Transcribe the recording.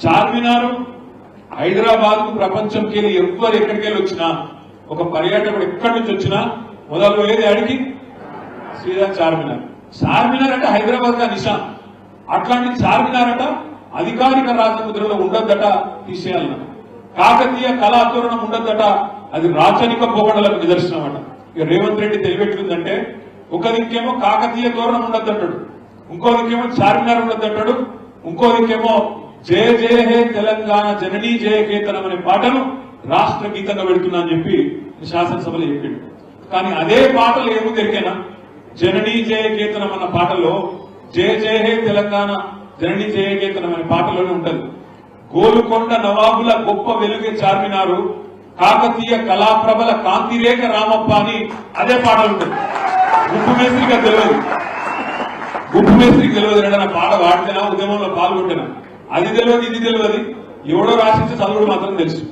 చార్మినార్ హైదరాబాద్ కు ప్రపంచంకి ఎవరు ఎక్కడికి వెళ్ళి వచ్చినా ఒక పర్యాటకుడు ఎక్కడి నుంచి వచ్చినా మొదలు ఏది అడిగి శ్రీరామ్ చార్మినార్. చార్మినార్ అంటే హైదరాబాద్ గా నిషాన్. అట్లాంటి చార్మినార్ అట అధికారిక రాజముద్రలో ఉండొద్దట, తీసేయాలన్న. కాకతీయ కళాతోరణం ఉండొద్దట, అది రాచనిక పోకడలకు నిదర్శనం అట. ఇక రేవంత్ రెడ్డి తెలిపెట్టిందంటే ఒక దిక్కేమో కాకతీయ తోరణం ఉండొద్దంటాడు, ఇంకో దిక్కేమో చార్మినార్ ఉండొద్దంటాడు, ఇంకో దిక్కేమో జయ జయ హే తెలంగాణ జననీ జయ కేతనం అనే పాటను రాష్ట్ర గీతంగా పెడుతున్నా అని చెప్పి శాసనసభలో చెప్పిండు. కానీ అదే పాటలు ఏమో తెలికేనా, జననీ జయ కేతనం అన్న పాటలో జయ జయ హే తెలంగాణ జననీ జయ కేతనం అనే పాటలోనే ఉంటది. గోలుకొండ నవాబుల గొప్ప వెలుగే చార్మినారు, కాకతీయ కళాప్రభల కాంతిరేఖ రామప్ప అని అదే పాటలు ఉంటుంది. గుప్పు మేస్త్రికి తెలియదు, గుప్పు మేస్త్రికి తెలియదు నా పాట వాడితేనా ఉద్యమంలో పాల్గొంటేనా, అది తెలియదు ఇది తెలియదు, ఎవడో రాసించే చదువుడు మాత్రం తెలుసు.